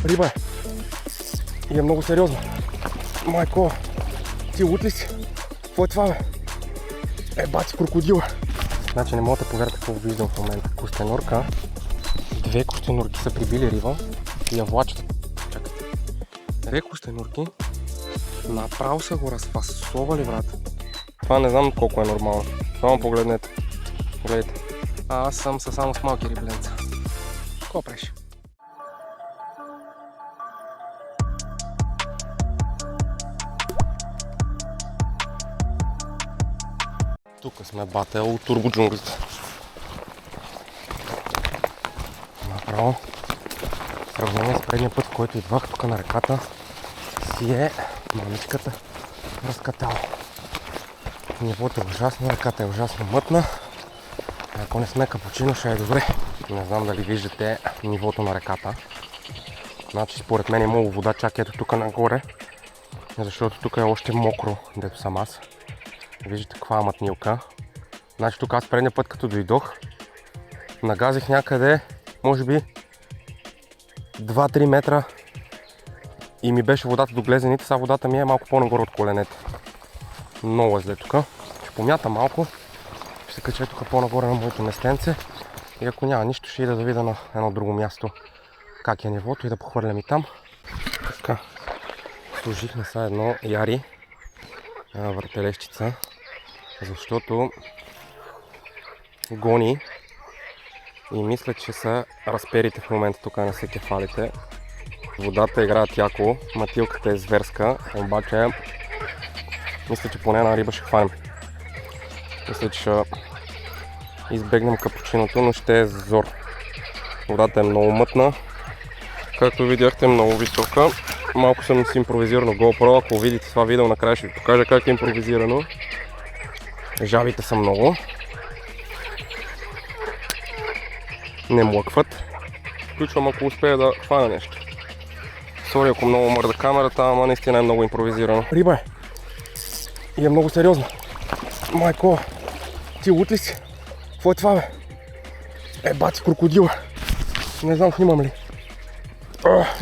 Риба е. И е много сериозно. Майко, ти лут ли си? Какво е това, бе? Бати крокодила. Значи не мога да повярвате какво виждам в момента. Костенурка. Две костенурки са прибили риба и я влачат. Чакайте. Две костенурки. Направо са го разфасовали, брат. Това не знам колко е нормално. Само погледнете. Гледайте. Аз съм само с малки рибленца. Какво правиш? Тук сме бател от турбоджунглите. Направо, в сравнение с предния път, в който идвах тук на реката, си е мамичката разкатала. Нивото е ужасно, реката е ужасно мътна. Ако не сме капучино, ще е добре. Не знам дали виждате нивото на реката. Значи според мен е имало вода чак ето тук нагоре, защото тук е още мокро, дето съм аз. Виждате каква мътнилка. Значи тук аз предния път като дойдох, нагазих някъде, може би 2-3 метра и ми беше водата до глезените, сега водата ми е малко по-нагоре от коленете. Много е зле тук. Ще помята малко, ще се кача тук по-нагоре на моето местенце и ако няма нищо, ще ида да видя на едно друго място как е нивото и да похвърлям и там. Така, сложихме сега едно яри въртелещица, защото гони и мисля, че са разперите в момента тук на секефалите. Водата играят яко, матилката е зверска, обаче мисля, че поне една риба ще хванем. Мисля, че ще избегнем капучиното, но ще е зор. Водата е много мътна, както видяхте, много висока. Малко съм си импровизирал на GoPro, ако видите това видео накрая ще ви покажа как е импровизирано. Жабите са много. Не млъкват. Включвам ако успея да хвана нещо. Сори ако много мърда камерата, ама наистина е много импровизирано. Риба е. И е много сериозно. Майко, ти лут ли си? Какво е това, бе? Бати крокодила. Не знам снимам ли.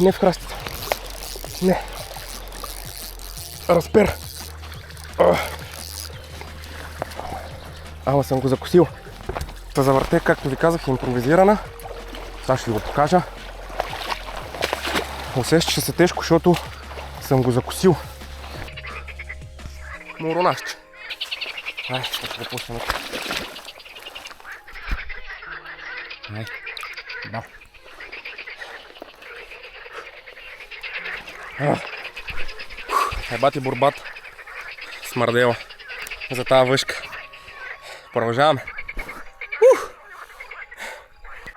Не в храстите. Не. Разпер. Ама съм го закусил. Та завърте, както ви казах, е импровизирана. Сега ще ви го покажа. Усеща, че се тежко, защото съм го закусил. Моронашче. Ай, ще го пуснем. Ай, да. Ебати борбата. Смърдела. За тази въшка. Продължаваме.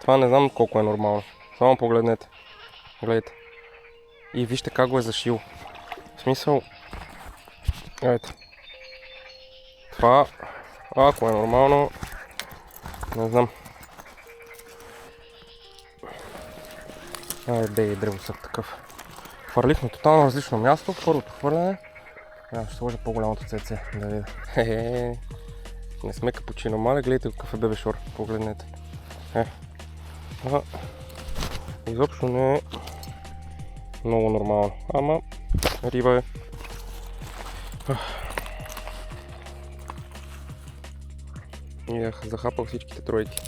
Това не знам колко е нормално. Само погледнете. Гледайте. И вижте как го е зашил. В смисъл... Ето. Това... Ако е нормално... Не знам. Айде и древосък такъв. Хвърлих на тотално различно място. Първото хвърляне. Ще сложа по-голямото ЦЦ. Да видя. Не сме капучино, мале. Гледайте какъв е бебешор. Погледнете. Изобщо не е много нормално. Ама риба е. И захапал всичките тройки.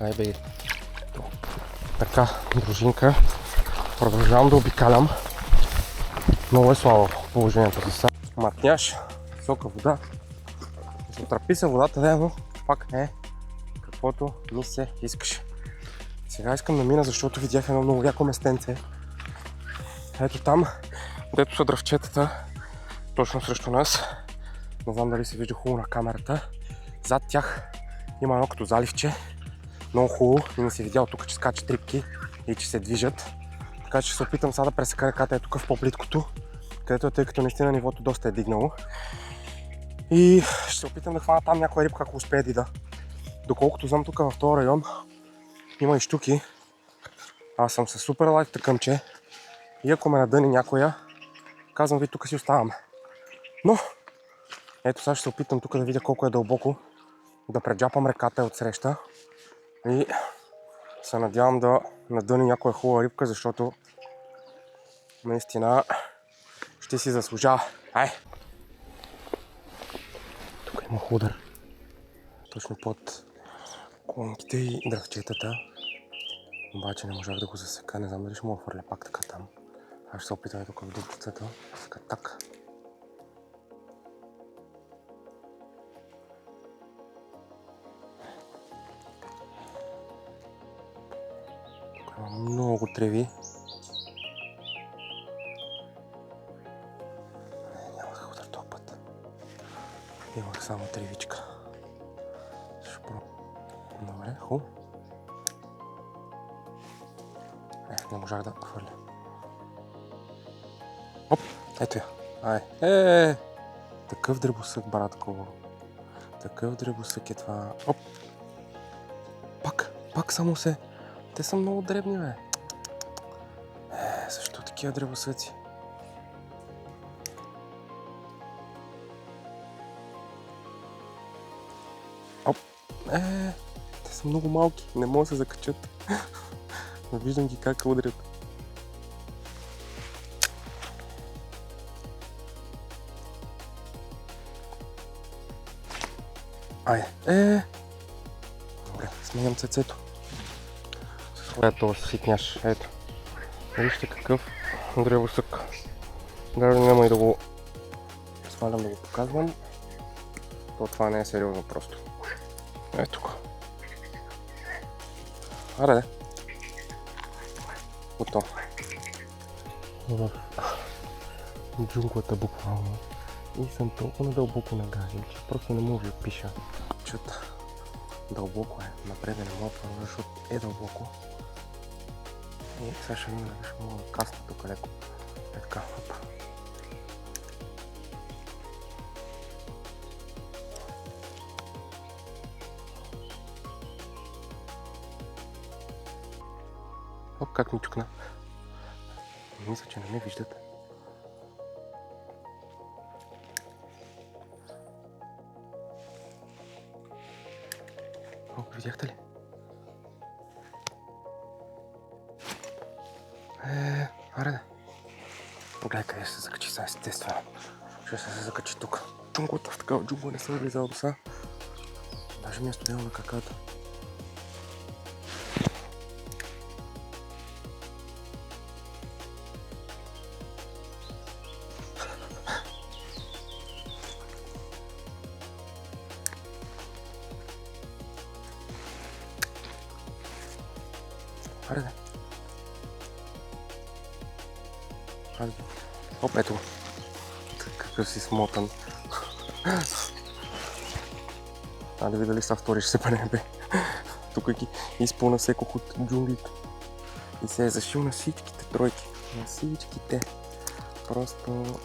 Ай бе. Така, дружинка. Продължавам да обикалям. Много е слабо положението за сега. Матняш, висока вода. Се отърпи се водата, но пак не е каквото ми се искаше. Сега искам да мина, защото видях едно много яко местенце. Ето там, дето са дръвчетата, точно срещу нас. Не знам дали се вижда хубаво на камерата. Зад тях има едно като заливче. Много хубаво и не се видял тук, че скачат рибки и че се движат. Така че ще се опитам сега да пресека реката тук в по-плиткото, където е, тъй като наистина нивото доста е дигнало. И ще се опитам да хвана там някоя рибка, ако успее да ида. Доколкото знам, тук в този район има и щуки. Аз съм със супер лайт тъкъмче и ако ме надъни някоя, казвам ви, тук си оставаме. Но, ето сега ще се опитам тук да видя колко е дълбоко, да преджапам реката от среща и се надявам да надъни някоя хубава рибка, защото наистина ще си заслужава. Ай! Тук има худар. Точно под клонките и дръвчетата. Обаче не можах да го засека. Не знам дали ще му хвърля пак така там. Аз ще се опитам тук в дупцата. Так. Тук има много треви. Нямах худар този път. Имах само тревичка. Добре, хубаво. Не можах да хвърля. Оп, ето я. Ай, такъв дребосък, братко. Такъв дребосък е това. Оп. Пак само се. Те са много дребни, бе. Защо такива дребосъци? Оп. Те са много малки. Не могат да се закачат. Виждам ги как удрят. Добре, сменям цецето. Ето ситняш, ето. Вижте какъв древосък. Даже няма и да го свалям да го показвам. Това не е сериозно просто. Ето тук. Аре, готово. В джунглата буквално. И съм толкова надълбоко нагажен, че просто не мога да пиша. Чута. Дълбоко е. Напред не мога да, защото е дълбоко. И сега ще мина, ще мога да касна тук леко. Е така, хоп. Оп, как ми чукна. Мисля, че не ме виждате. О, видяхте ли? Аре. Гледай къде ще се закачи сега, естествено. Ще се закачи тук. Джунглата, в такава джунгла не съм влизал до сега. Даже ми е студено на каката. Аре. Оп, ето го. Какъв си смотан. Да видя ли са втори ще се пане, бе. Тук ги изпълна всекох от джунглите. И се е зашил на всичките тройки. На всичките. Просто...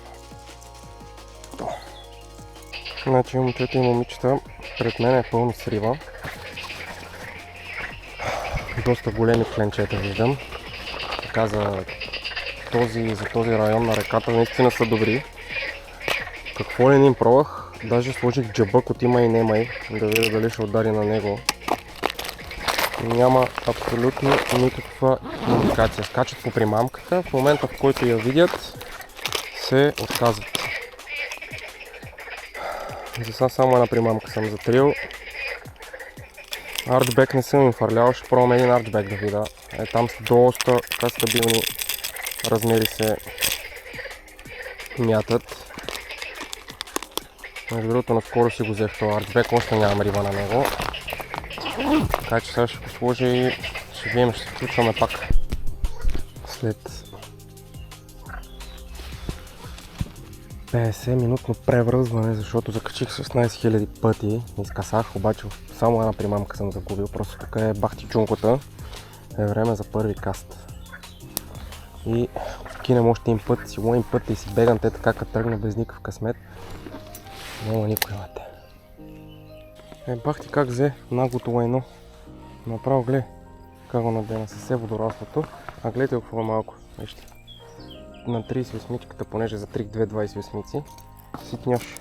Значи, момчета и момичета, пред мен е пълно срива. Доста големи кленчета виждам. Така за този район на реката наистина са добри. Какво ли не им пробвах? Даже сложих джабък от има и немай, да видя дали ще удари на него. Няма абсолютно никаква индикация. Скачат по примамката, в момента в който я видят се отказват. За сега само една примамка съм затрил. Арчбек не съм им фърлял, ще пробвам един арчбек да видя. Там са доста стабилни размери се мятат. Между другото, наскоро си го взех това арчбек, още нямам риба на него. Така че сега ще го сложа и ще видим, ще се включваме пак след 50 минутно превръзване, защото закачих 16 000 пъти, изкасах, обаче само една примамка съм загубил, просто тук е бахти джунглата, е време за първи каст. И кинем още един път, си лоим път и си бегам те така, като тръгна без никакъв късмет. Няма никой лате. Бахти как взе наглото лайно. Направо гледай как го надена със водораслото, а гледайте го какво малко. Вижте. На 38-мичката, понеже за трик 2 28-мици, ситняш.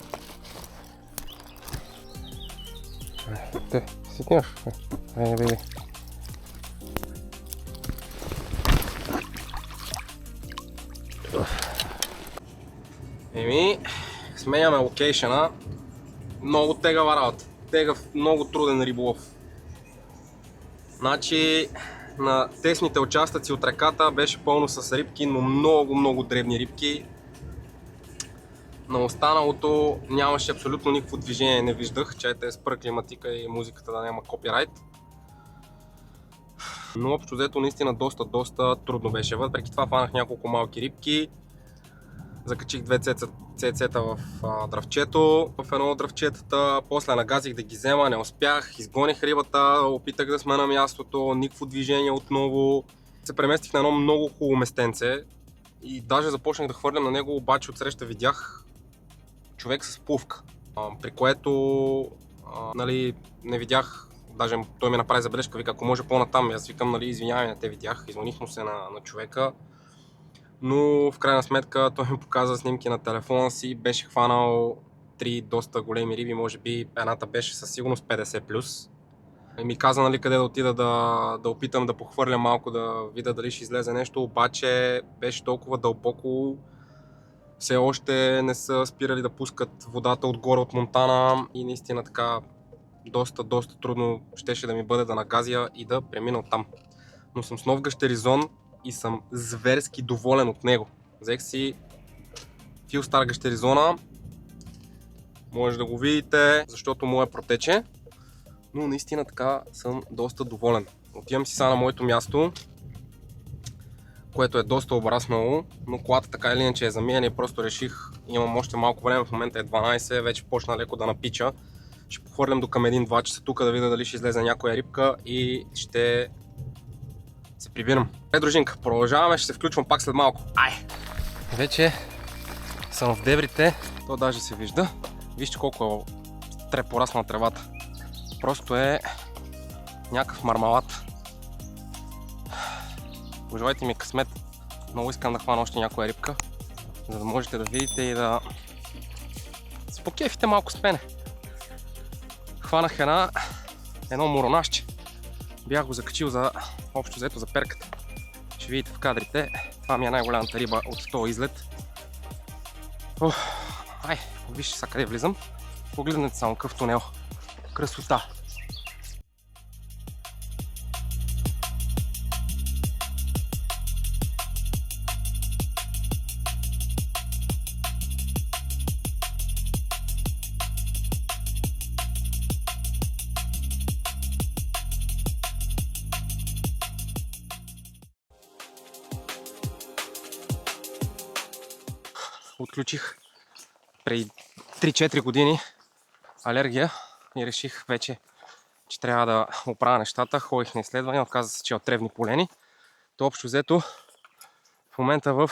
Те, ситняш. Айде, беги. Сменяме локейшена. Много тегава работа. Тегав, много труден риболов. Значи на тесните участъци от реката беше пълно с рибки, но много дребни рибки. На останалото нямаше абсолютно никакво движение, не виждах, че е спра климатика и музиката да няма копирайт. Но общо взето наистина доста трудно беше. Въпреки това фанах няколко малки рибки. Закачих 2 цецета в дръвчето, в едно от дръвчетата, после нагазих да ги взема, не успях, изгоних рибата, опитах да сме на мястото, никакво движение отново. Се преместих на едно много хубаво местенце и даже започнах да хвърлям на него, обаче отсреща видях човек с плувка, при което нали, не видях, даже той ми направи забележка, вика, ако може по-натам, аз викам, нали, извинявай, не те видях, извъних му се на човека. Но в крайна сметка той ми показа снимки на телефона си, беше хванал 3 доста големи риби, може би едната беше със сигурност 50+. И ми каза, нали, къде да отида да опитам да похвърля малко, да видя дали ще излезе нещо, обаче беше толкова дълбоко, все още не са спирали да пускат водата отгоре от Монтана и наистина така доста трудно щеше да ми бъде да нагазя и да премина оттам. Но съм с нов гащеризон и съм зверски доволен от него. Взех си Филстар гащеризона, може да го видите, защото му е протече, но наистина така съм доста доволен. Отивам си сега на моето място, което е доста обраснало, но колата така или иначе е замиена и просто реших, имам още малко време, в момента е 12, вече почна леко да напича. Ще похвърлям до към 1-2 часа тук да видя дали ще излезе някоя рибка и ще се прибирам. Дружинка, продължаваме, ще се включвам пак след малко. Вече съм в дебрите, то даже се вижда. Вижте колко е порасна тревата. Просто е някакъв мармалат. Пожелайте ми късмет. Много искам да хвана още някоя рибка, за да можете да видите и да се покефите малко с мене. Хванах едно моронашче. Бях го закачил за общо взето за перката. Ще видите в кадрите. Това ми е най-голямата риба от този излет. Вижте сега къде влизам. Погледнете само какъв тунел. Красота! Отключих преди 3-4 години алергия и реших вече, че трябва да оправя нещата. Ходих на изследвания, оказа се, че от тревни полени. То общо взето в момента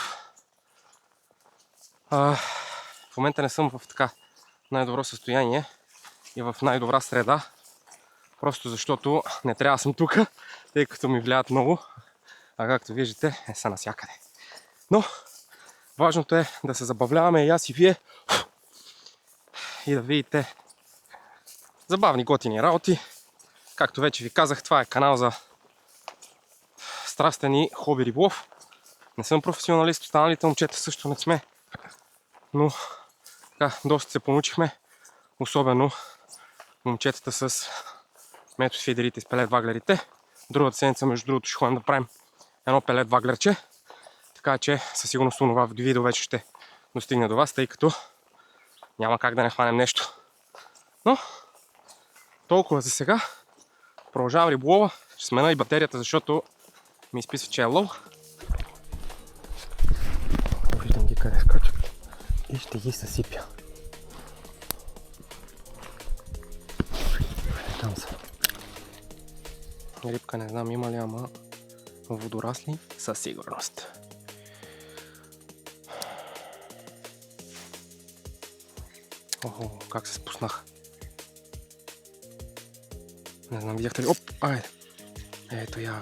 не съм в така най-добро състояние и в най-добра среда. Просто защото не трябва да съм тук, тъй като ми влияят много. А както виждате, са навсякъде. Но важното е да се забавляваме и аз и вие и да видите забавни готини работи. Както вече ви казах, това е канал за страстен и хоби риболов. Не съм професионалист, останалите момчета също не сме. Но така, доста се понучихме. Особено момчетата с метод фидерите и с пелет ваглерите. Другата седмица, между другото, ще ходим да правим едно пелет ваглерче. Така че със сигурност това видео вече ще достигне до вас, тъй като няма как да не хванем нещо. Но толкова за сега. Продължавам риболова. Ще смена и батерията, защото ми изписва, че е лоу. Виждам ги къде скачат и ще ги съсипя. Там са. Рибка не знам има ли, ама водорасли със сигурност. Охо, как се спуснах. Не знам, видяхте ли? Оп, айде. Ето я.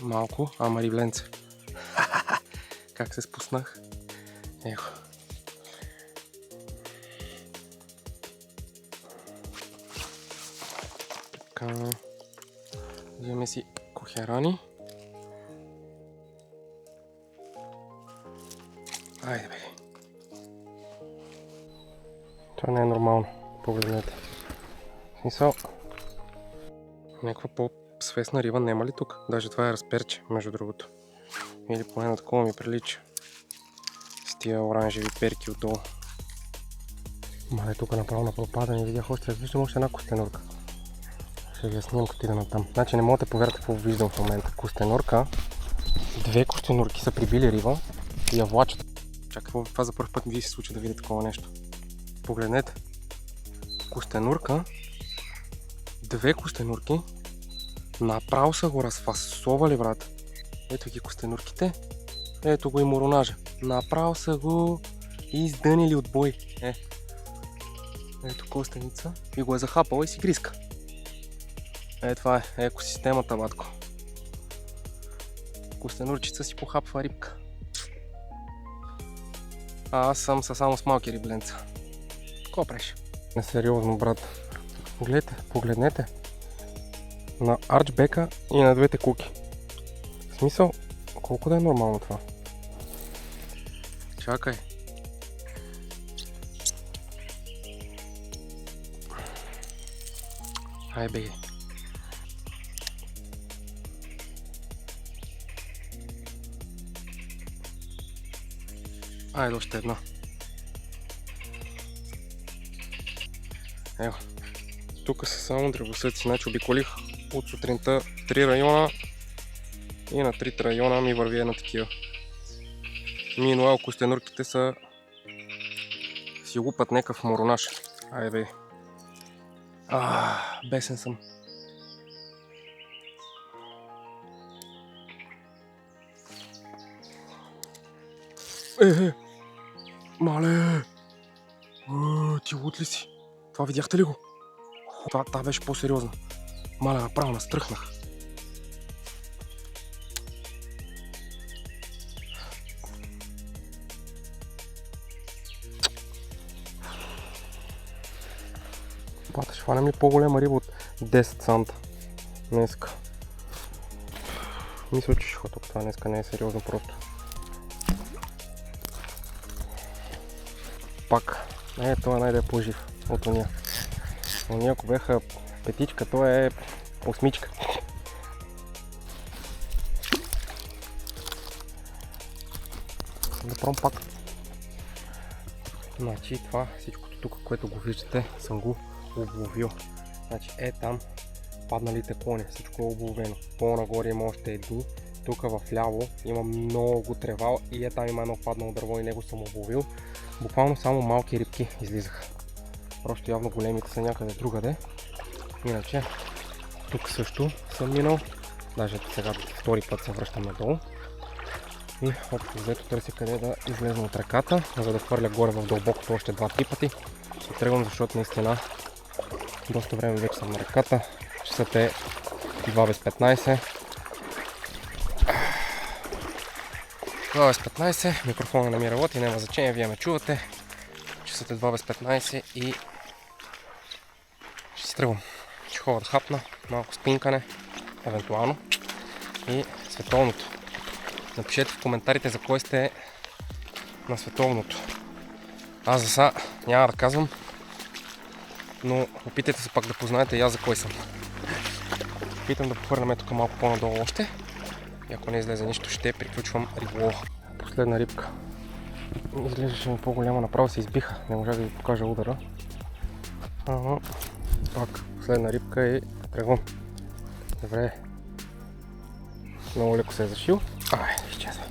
Малко, ама рибленце. Как се спуснах. Ехо. Така. Вземе си кохерани. Айде бе. супер не е нормално. Погледнете. В смисъл, някаква по-свестна риба няма ли тук? Даже това е разперче, между другото. Или поне на такова ми прилича. С тия оранжеви перки отдолу. Мале, тук направо на пропадане видях още, виждам още една костенурка. Ще ви я снимам като ида на там. Значи не мога да повярвате какво виждам в момента. Костенурка. Две костенурки са прибили риба и я влачат. Чакай, това за първ път ми се случи да видя такова нещо. Погледнете. Костенурка. Две костенурки. Направо са го разфасовали, брат. Ето ги костенурките. Ето го и моронажа. Направо са го издънили от бой. Ето костеница. И го е захапала и си гриска. Това е екосистемата, батко. Костенурчица си похапва рибка. А аз съм само с малки рибленца. Какво преш? Несериозно, брат. Погледнете. На арчбека и на двете куки. В смисъл, колко да е нормално това? Чакай. Ай, беги. Айде още една. Ево. Тук са само древосъци. Значи обиколих от сутринта 3 района и на 3 района ми върви една такива. Минуал костенурките са си лупат някакъв моронаж. Айде бе. Бесен съм. Мале! Ти лут ли си? Това видяхте ли го? Това беше по-сериозно. Мале, направо настръхнах. Бата, ще хванем ли по-голема риба от 10 санта днеска? Мисля, че ще тук това днеска не е сериозно просто. Пак. Това най-да е по-жив от уния. Уния, ако бяха петичка, то е осмичка. Да пробвам пак. Значи това, всичкото тук, което го виждате, съм го обловил. Значи там падналите клони, всичко е обловено. По-нагоре има още едни. Тук вляво има много трева и там има едно паднало дърво и него съм обловил. Буквално само малки рибки излизаха. Просто явно големите са някъде другаде. Иначе тук също съм минал. Даже сега втори път се връщам надолу. И общо взето търся къде да излезна от ръката, за да хвърля горе в дълбокото още 2-3 пъти. Ще тръгвам, защото наистина доста време вече съм на ръката. Часът е 2 без 15. 2 без 15, микрофона намира лот и няма значение, вие ме чувате. Часът е 2 без 15 и ще си тръгвам. Ще ходя да хапна, малко спинкане, евентуално, и световното. Напишете в коментарите за кой сте на световното. Аз за сега няма да казвам, но опитайте се пак да познаете и аз за кой съм. Опитам да похвърляме тук малко по-надолу още и ако не излезе нищо, ще приключвам риболова. Последна рибка. Изглеждаше ми по-голяма, направо се избиха, не можа да ви покажа удара. Пак последна рибка и тръгвам. Добре. Много леко се е зашил. Изчезвай.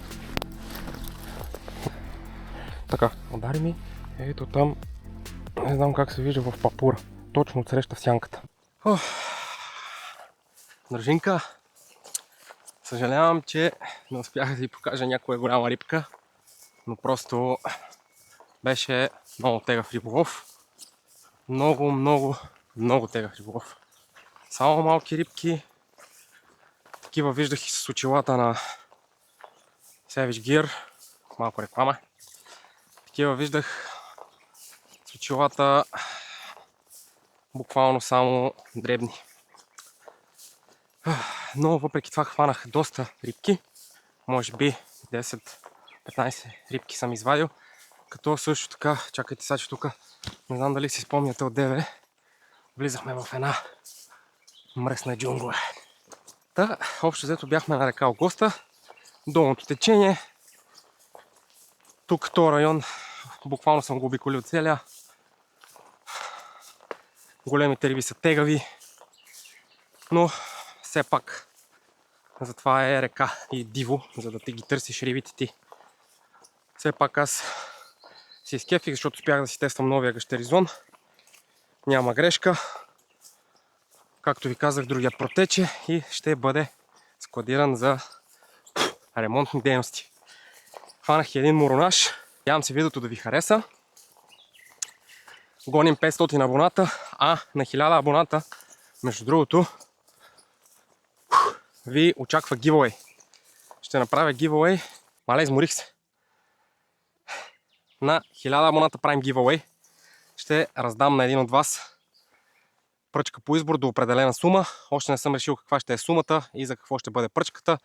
Така, удари ми. Ето там, не знам как се вижда в папура. Точно отсреща в сянката. Дружинка, съжалявам, че не успях да ви покажа някоя голяма рибка, но просто беше много тегъв риболов. Много тегъв риболов. Само малки рибки. Такива виждах и с очилата на Savage Gear. Малко реклама. Такива виждах с очилата буквално само дребни. Но въпреки това хванах доста рибки. Може би 10-15 рибки съм извадил. Като също така, чакайте сега, че тук не знам дали си спомняте от ДВ, влизахме в една мръсна джунгла. Та, общо взето бяхме на река Огоста, долното течение. Тук този район, буквално съм го обиколил целия. Големите риби са тегави, но все пак затова е река и диво, за да ти ги търсиш рибите ти. Все пак аз си изкефих, защото успях да си тествам новия гащеризон. Няма грешка. Както ви казах, другия протече и ще бъде складиран за ремонтни дейности. Хванах един моронаж. Надявам се видеото да ви хареса. Гоним 500 абоната, а на 1000 абоната, между другото, ви очаква giveaway. Ще направя giveaway. Мале, изморих се. На 1000 абоната правим giveaway. Ще раздам на един от вас пръчка по избор до определена сума. Още не съм решил каква ще е сумата и за какво ще бъде пръчката,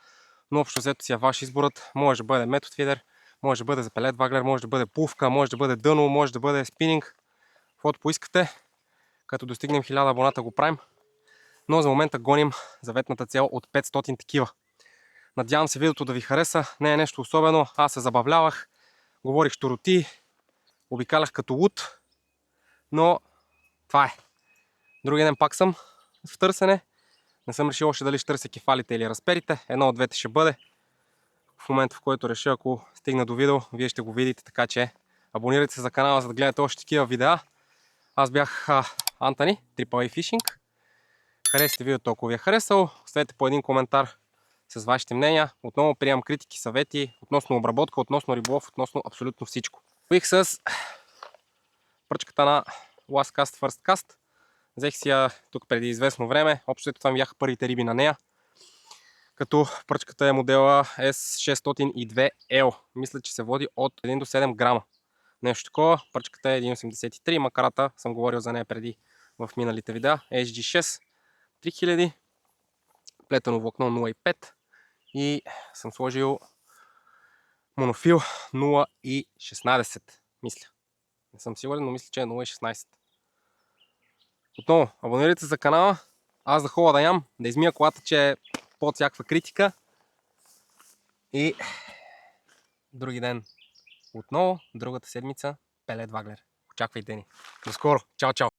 но общо взето си е ваш изборът. Може да бъде метод фидер, може да бъде за пелет ваглер, може да бъде пувка, може да бъде дъно, може да бъде спининг. Каквото поискате. Като достигнем 1000 абоната го правим. Но за момента гоним заветната цел от 500 такива. Надявам се видеото да ви хареса. Не е нещо особено. Аз се забавлявах, говорих щуроти, обикалях като луд, но това е. Другия ден пак съм в търсене. Не съм решил още дали ще търся кефалите или разперите. Едно от двете ще бъде. В момента, в който реша, ако стигна до видео, вие ще го видите, така че абонирайте се за канала, за да гледате още такива видеа. Аз бях Антони, Triple A Fishing. Харесайте видеото, ако ви е харесало. Оставете по един коментар с вашите мнения. Отново приемам критики, съвети относно обработка, относно риболов, относно абсолютно всичко. Бих с пръчката на Last Cast First Cast. Взех си я тук преди известно време. Общо това ми бяха първите риби на нея. Като пръчката е модела S602L. Мисля, че се води от 1 до 7 грама. Нещо такова. Пръчката е 1,83. Макарата съм говорил за нея преди в миналите видеа. SG6 3000. Плетено влакно 0,5. И съм сложил монофил 0,16. Мисля. Не съм сигурен, но мисля, че е 0,16. Отново, абонирайте се за канала. Аз да ходя да ям, да измия колата, че е под всякаква критика. И други ден отново, другата седмица, пелет ваглер. Очаквайте ни. До скоро. Чао, чао.